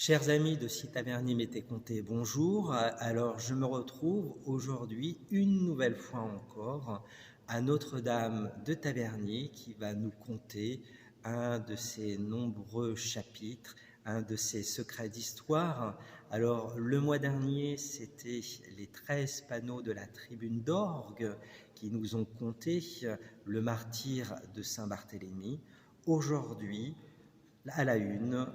Chers amis de Taverny Mété-Comté, bonjour. Alors, je me retrouve aujourd'hui, une nouvelle fois encore, à Notre-Dame de Taverny, qui va nous conter un de ses nombreux chapitres, un de ses secrets d'histoire. Alors, le mois dernier, c'était les 13 panneaux de la tribune d'orgue qui nous ont conté le martyre de Saint-Barthélemy. Aujourd'hui, à la une,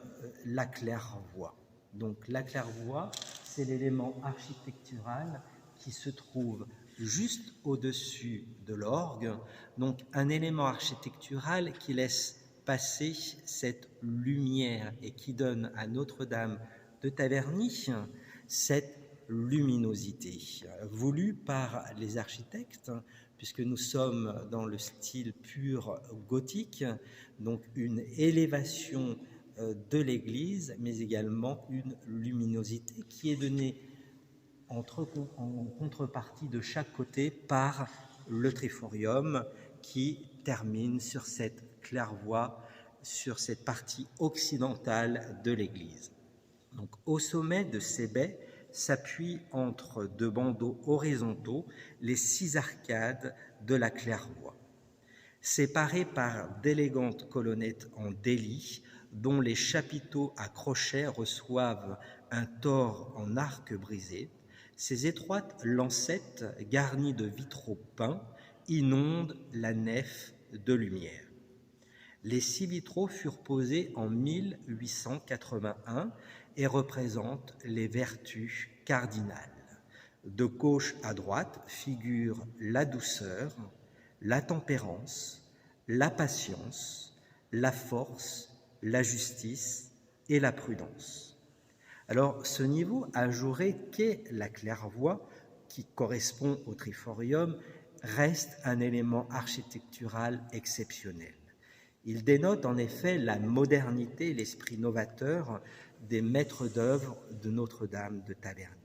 la claire-voie. Donc la claire-voie, c'est l'élément architectural qui se trouve juste au-dessus de l'orgue, donc un élément architectural qui laisse passer cette lumière et qui donne à Notre-Dame de Taverny cette luminosité, voulue par les architectes, puisque nous sommes dans le style pur gothique, donc une élévation de l'église, mais également une luminosité qui est donnée en contrepartie de chaque côté par le triforium qui termine sur cette claire-voie, sur cette partie occidentale de l'église. Donc, au sommet de ces baies s'appuient entre deux bandeaux horizontaux les 6 arcades de la claire-voie, séparées par d'élégantes colonnettes en délit, dont les chapiteaux à crochets reçoivent un tore en arc brisé. Ces étroites lancettes garnies de vitraux peints inondent la nef de lumière. Les 6 vitraux furent posés en 1881 et représentent les vertus cardinales. De gauche à droite figurent la douceur, la tempérance, la patience, la force, la justice et la prudence. Alors, ce niveau ajouré qu'est la claire-voie, qui correspond au triforium, reste un élément architectural exceptionnel. Il dénote en effet la modernité et l'esprit novateur des maîtres d'œuvre de Notre-Dame de Taverny.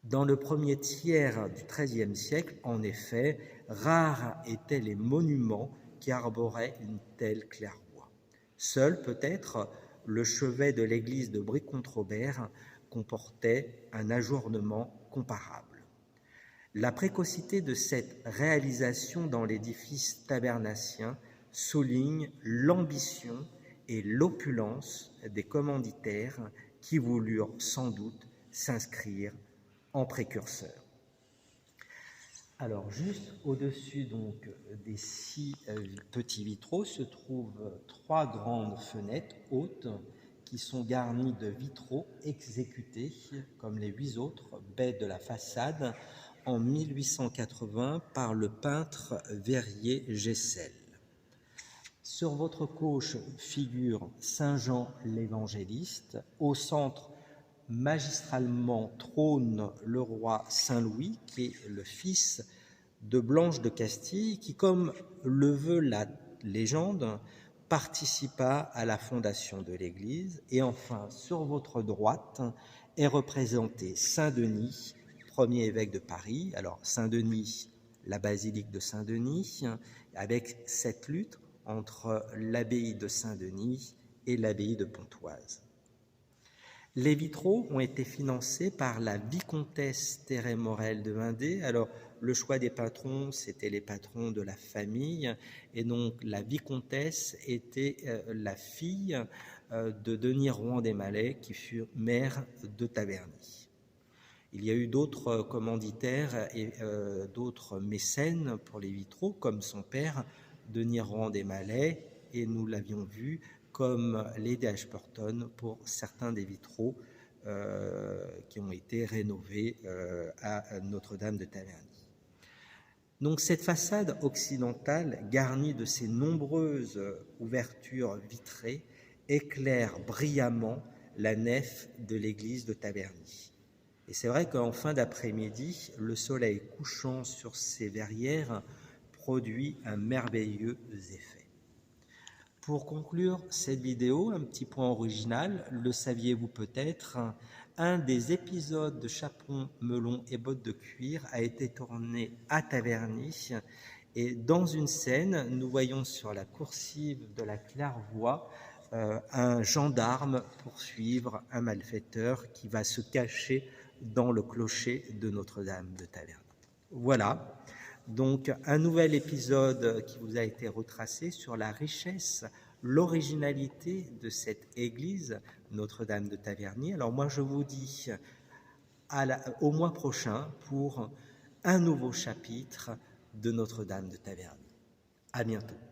Dans le premier tiers du XIIIe siècle, en effet, rares étaient les monuments qui arboraient une telle claire-voie. Seul, peut-être, le chevet de l'église de Brie-Comte-Robert comportait un ajournement comparable. La précocité de cette réalisation dans l'édifice tabernacien souligne l'ambition et l'opulence des commanditaires qui voulurent sans doute s'inscrire en précurseur. Alors, juste au-dessus donc des 6 petits vitraux se trouvent 3 grandes fenêtres hautes qui sont garnies de vitraux exécutés, comme les 8 autres baies de la façade, en 1880 par le peintre Verrier Gessel. Sur votre gauche figure Saint Jean l'Évangéliste. Au centre, magistralement trône le roi Saint-Louis, qui est le fils de Blanche de Castille, qui, comme le veut la légende, participa à la fondation de l'Église. Et enfin, sur votre droite est représenté Saint-Denis, premier évêque de Paris. Alors, Saint-Denis, la basilique de Saint-Denis, avec cette lutte entre l'abbaye de Saint-Denis et l'abbaye de Pontoise. Les vitraux ont été financés par la vicomtesse Thérèse Morel de Vendée. Alors, le choix des patrons, c'était les patrons de la famille, et donc la vicomtesse était la fille de Denis Rohan des Malais, qui fut maire de Taverny. Il y a eu d'autres commanditaires et d'autres mécènes pour les vitraux, comme son père, Denis Rohan des Malais, et nous l'avions vu, comme Lady Ashburton pour certains des vitraux qui ont été rénovés à Notre-Dame de Taverny. Donc cette façade occidentale, garnie de ces nombreuses ouvertures vitrées, éclaire brillamment la nef de l'église de Taverny. Et c'est vrai qu'en fin d'après-midi, le soleil couchant sur ces verrières produit un merveilleux effet. Pour conclure cette vidéo, un petit point original, le saviez-vous peut-être, un des épisodes de Chaperon, Melon et Bottes de cuir a été tourné à Taverny, et dans une scène, nous voyons sur la coursive de la claire-voie un gendarme poursuivre un malfaiteur qui va se cacher dans le clocher de Notre-Dame de Taverny. Voilà, donc un nouvel épisode qui vous a été retracé sur la richesse, l'originalité de cette église Notre-Dame de Taverny. Alors moi je vous dis au mois prochain pour un nouveau chapitre de Notre-Dame de Taverny. À bientôt.